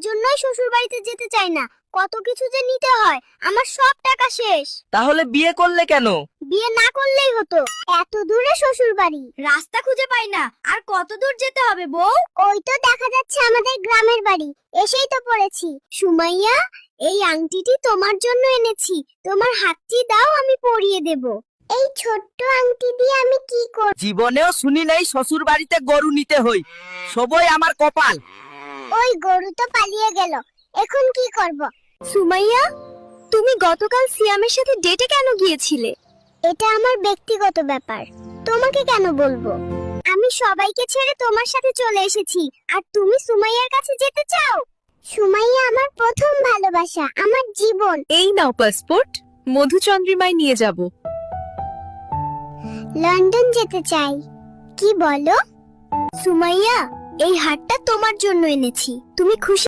জন্যই শ্বশুর বাড়িতে যেতে চাই না। কত কিছু যে নিতে হয়, আমার সব টাকা শেষ। তাহলে বিয়ে করলে কেন? বিয়ে না করলেই হতো। এত দূরে শ্বশুর বাড়ি, রাস্তা খুঁজে পাই না। আর কত দূর যেতে হবে বউ? ওই তো দেখা যাচ্ছে আমাদের গ্রামের বাড়ি, এসেই তো পড়েছি। সুমাইয়া, এই আংটিটি তোমার জন্য এনেছি, তোমার হাতটি দাও, আমি পরিয়ে দেব। এই ছোট্ট আংটি দিয়ে আমি কি করব? জীবনেও শুনি নাই শ্বশুর বাড়িতে গরু নিতে হই। সবই আমার কপাল। ওই গরু তো পালিয়ে গেল, এখন কি করব? সুমাইয়া, তুমি গতকাল সিয়ামের সাথে ডেটে কেন গিয়েছিলে? এটা আমার ব্যক্তিগত ব্যাপার, তোমাকে কেন বলবো? আমি সবাইকে ছেড়ে তোমার সাথে চলে এসেছি, আর তুমি সুমাইয়ার কাছে যেতে চাও? সুমাইয়া আমার প্রথম ভালোবাসা, আমার জীবন। এই নাও পাসপোর্ট, মধুচন্দ্রিমায় নিয়ে যাব। লন্ডন যেতে চাই। কি বলো? সুমাইয়া, এই হারটা তোমার জন্য এনেছি, তুমি খুশি?